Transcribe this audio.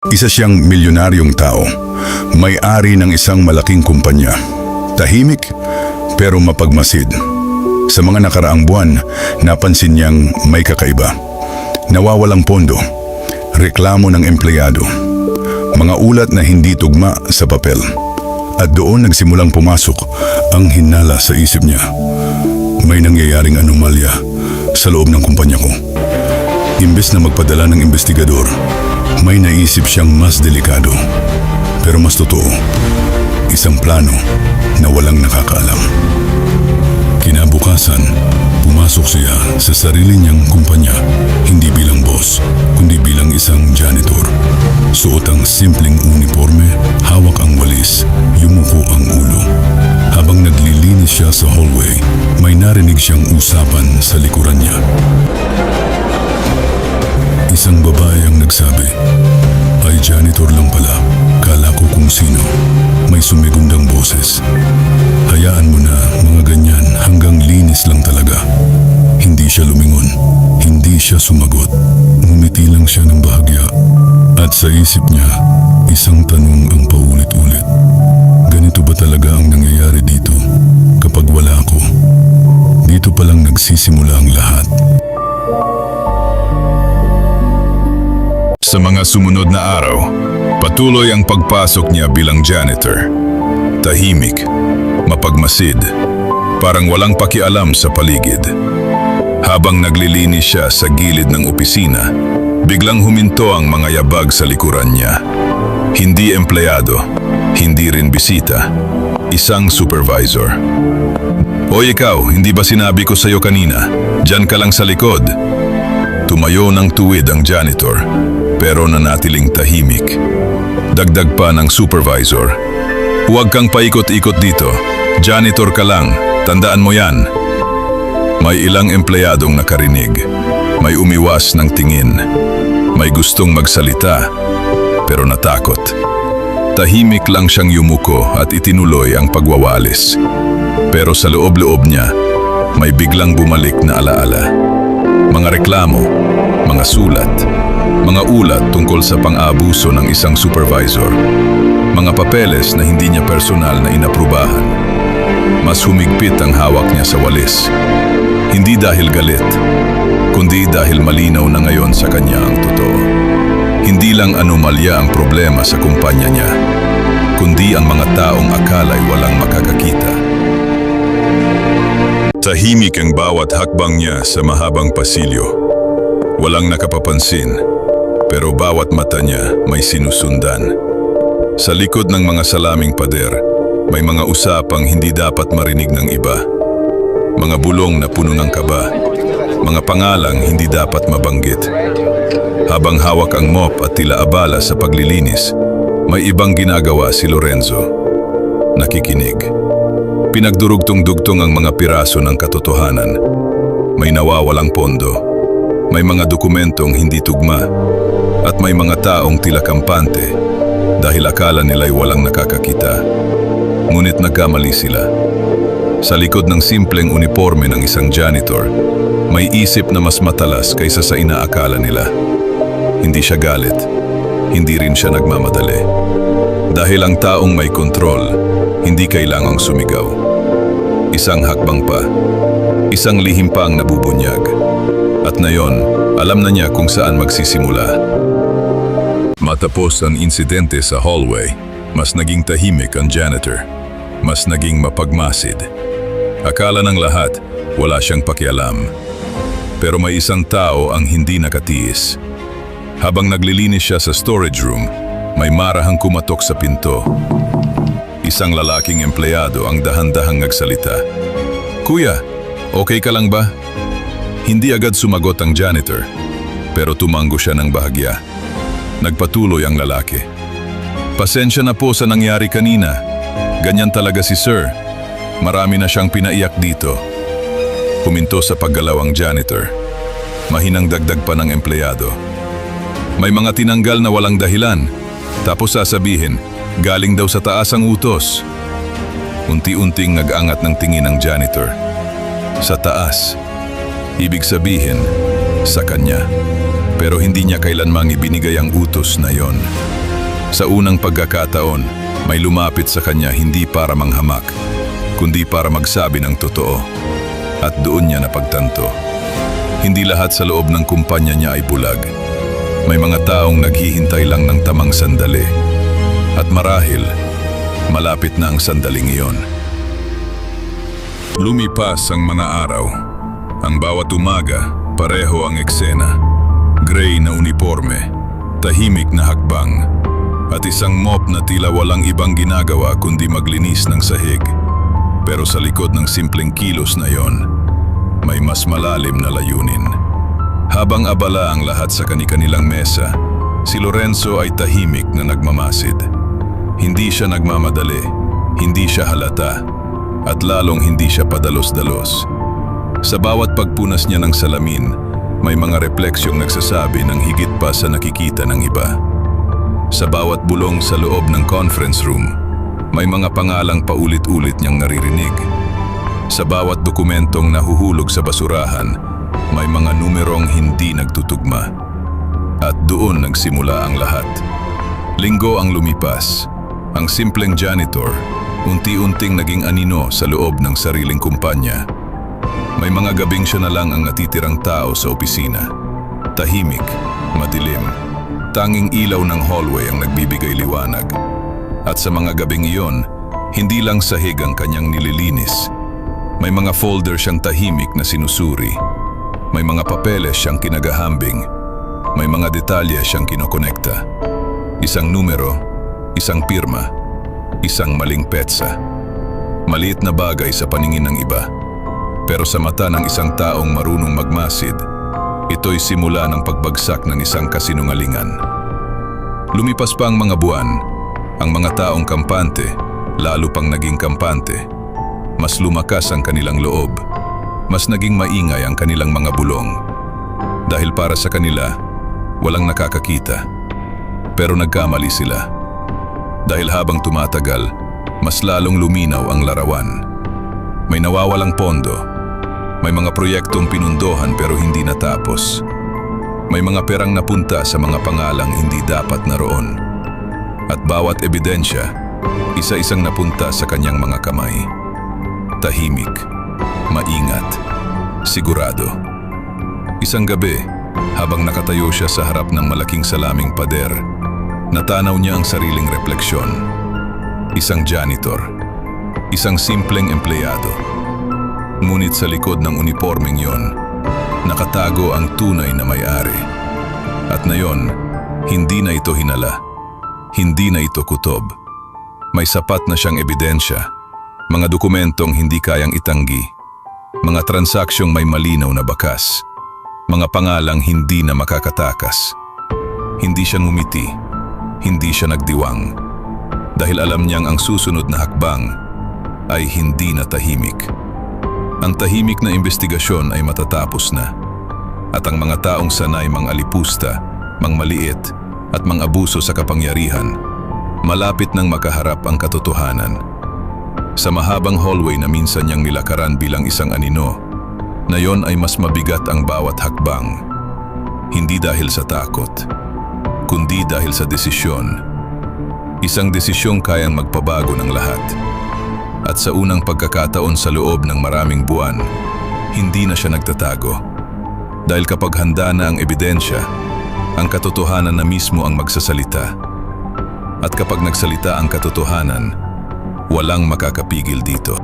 Isa siyang milyonaryong tao, may-ari ng isang malaking kumpanya. Tahimik pero mapagmasid. Sa mga nakaraang buwan, napansin niyang may kakaiba. Nawawalang pondo, reklamo ng empleyado, mga ulat na hindi tugma sa papel. At doon nagsimulang pumasok ang hinala sa isip niya. May nangyayaring anomalya sa loob ng kumpanya ko. Imbes na magpadala ng investigador, may naisip siyang mas delikado. Pero mas totoo, isang plano na walang nakakaalam. Kinabukasan, pumasok siya sa sarili niyang kumpanya, hindi bilang boss, kundi bilang isang janitor. Suot ang simpleng uniforme, hawak ang walis, yumuko ang ulo. Habang naglilinis siya sa hallway, may narinig siyang usapan sa likuran niya. Isang babae ang nagsabi, "Ay janitor lang pala, kala ko kung sino." May sumigundang boses, "Hayaan mo na, mga ganyan, hanggang linis lang talaga." Hindi siya lumingon, hindi siya sumagot. Ngumiti lang siya ng bahagya. At sa isip niya, isang tanong ang paulit-ulit. Ganito ba talaga ang nangyayari dito kapag wala ako? Dito palang nagsisimula ang lahat. Sa mga sumunod na araw, patuloy ang pagpasok niya bilang janitor. Tahimik, mapagmasid, parang walang pakialam sa paligid. Habang naglilinis siya sa gilid ng opisina, biglang huminto ang mga yabag sa likuran niya. Hindi empleyado, hindi rin bisita, isang supervisor. "Hoy ikaw, hindi ba sinabi ko sa'yo kanina? Diyan ka lang sa likod." Tumayo ng tuwid ang janitor, pero nanatiling tahimik. Dagdag pa ng supervisor, "Huwag kang paikot-ikot dito. Janitor ka lang, tandaan mo yan." May ilang empleyadong nakarinig. May umiwas ng tingin. May gustong magsalita, pero natakot. Tahimik lang siyang yumuko at itinuloy ang pagwawalis. Pero sa loob-loob niya, may biglang bumalik na alaala. Mga reklamo, mga sulat, mga ulat tungkol sa pang-aabuso ng isang supervisor, mga papeles na hindi niya personal na inaprubahan. Mas humigpit ang hawak niya sa walis. Hindi dahil galit, kundi dahil malinaw na ngayon sa kanya ang totoo. Hindi lang anomalya ang problema sa kumpanya niya, kundi ang mga taong akala'y walang makakakita. Tahimik ang bawat hakbang niya sa mahabang pasilyo. Walang nakapapansin, pero bawat mata niya may sinusundan. Sa likod ng mga salaming pader, may mga usapang hindi dapat marinig ng iba. Mga bulong na puno ng kaba, mga pangalang hindi dapat mabanggit. Habang hawak ang mop at tila abala sa paglilinis, may ibang ginagawa si Lorenzo. Nakikinig. Pinagdurugtong-dugtong ang mga piraso ng katotohanan. May nawawalang pondo, may mga dokumentong hindi tugma, at may mga taong tila kampante dahil akala nila'y walang nakakakita. Ngunit nagkamali sila. Sa likod ng simpleng uniforme ng isang janitor, may isip na mas matalas kaysa sa inaakala nila. Hindi siya galit, hindi rin siya nagmamadali. Dahil ang taong may kontrol, hindi kailangang sumigaw. Isang hakbang pa, isang lihim pa ang nabubunyag. At ngayon, alam na niya kung saan magsisimula. Matapos ang insidente sa hallway, mas naging tahimik ang janitor. Mas naging mapagmasid. Akala ng lahat, wala siyang pakialam. Pero may isang tao ang hindi nakatiis. Habang naglilinis siya sa storage room, may marahang kumatok sa pinto. Isang lalaking empleyado ang dahan-dahang nagsalita. "Kuya, okay ka lang ba?" Hindi agad sumagot ang janitor, pero tumanggo siya ng bahagya. Nagpatuloy ang lalaki. "Pasensya na po sa nangyari kanina. Ganyan talaga si Sir. Marami na siyang pinaiyak dito." Huminto sa paggalaw ang janitor. Mahinang dagdag pa ng empleyado. "May mga tinanggal na walang dahilan. Tapos sasabihin, galing daw sa taas ang utos." Unti-unting nag-angat ng tingin ang janitor. Sa taas. Ibig sabihin, sa kanya. Pero hindi niya kailanmang ibinigay ang utos na yon. Sa unang pagkakataon, may lumapit sa kanya hindi para manghamak, kundi para magsabi ng totoo. At doon niya napagtanto. Hindi lahat sa loob ng kumpanya niya ay bulag. May mga taong naghihintay lang ng tamang sandali. At marahil, malapit na ang sandaling iyon. Lumipas ang mga araw. Ang bawat umaga, pareho ang eksena. Gray na uniforme, tahimik na hakbang, at isang mop na tila walang ibang ginagawa kundi maglinis ng sahig. Pero sa likod ng simpleng kilos na yon, may mas malalim na layunin. Habang abala ang lahat sa kani-kanilang mesa, si Lorenzo ay tahimik na nagmamasid. Hindi siya nagmamadali, hindi siya halata, at lalong hindi siya padalos-dalos. Sa bawat pagpunas niya ng salamin, may mga refleksyong nagsasabi ng higit pa sa nakikita ng iba. Sa bawat bulong sa loob ng conference room, may mga pangalang paulit-ulit niyang naririnig. Sa bawat dokumentong nahuhulog sa basurahan, may mga numerong hindi nagtutugma. At doon nagsimula ang lahat. Linggo ang lumipas. Ang simpleng janitor, unti-unting naging anino sa loob ng sariling kumpanya. May mga gabing siya na lang ang natitirang tao sa opisina. Tahimik, madilim, tanging ilaw ng hallway ang nagbibigay liwanag. At sa mga gabing iyon, hindi lang sahig ang kanyang nililinis. May mga folder siyang tahimik na sinusuri. May mga papeles siyang kinagahambing. May mga detalye siyang kinokonekta. Isang numero, isang pirma, isang maling petsa. Maliit na bagay sa paningin ng iba. Pero sa mata ng isang taong marunong magmasid, ito'y simula ng pagbagsak ng isang kasinungalingan. Lumipas pa ang mga buwan, ang mga taong kampante, lalo pang naging kampante. Mas lumakas ang kanilang loob, mas naging maingay ang kanilang mga bulong. Dahil para sa kanila, walang nakakakita. Pero nagkamali sila. Dahil habang tumatagal, mas lalong luminaw ang larawan. May nawawalang pondo. May mga proyektong pinundohan pero hindi natapos. May mga perang napunta sa mga pangalang hindi dapat naroon. At bawat ebidensya, isa-isang napunta sa kanyang mga kamay. Tahimik, maingat, sigurado. Isang gabi, habang nakatayo siya sa harap ng malaking salaming pader, natanaw niya ang sariling refleksyon. Isang janitor, isang simpleng empleyado. Ngunit sa likod ng unipormeng yon, nakatago ang tunay na may-ari. At ngayon, hindi na ito hinala, hindi na ito kutob. May sapat na siyang ebidensya, mga dokumentong hindi kayang itanggi, mga transaksyong may malinaw na bakas, mga pangalang hindi na makakatakas. Hindi siya ngumiti, hindi siya nagdiwang, dahil alam niyang ang susunod na hakbang ay hindi na tahimik. Ang tahimik na investigasyon ay matatapos na, at ang mga taong sanay mang-alipusta, mang-maliit, at mang-abuso sa kapangyarihan, malapit nang makaharap ang katotohanan. Sa mahabang hallway na minsan niyang nilakaran bilang isang anino, na yon ay mas mabigat ang bawat hakbang. Hindi dahil sa takot, kundi dahil sa desisyon. Isang desisyong kayang magpabago ng lahat. At sa unang pagkakataon sa loob ng maraming buwan, hindi na siya nagtatago. Dahil kapag handa na ang ebidensya, ang katotohanan na mismo ang magsasalita. At kapag nagsalita ang katotohanan, walang makakapigil dito.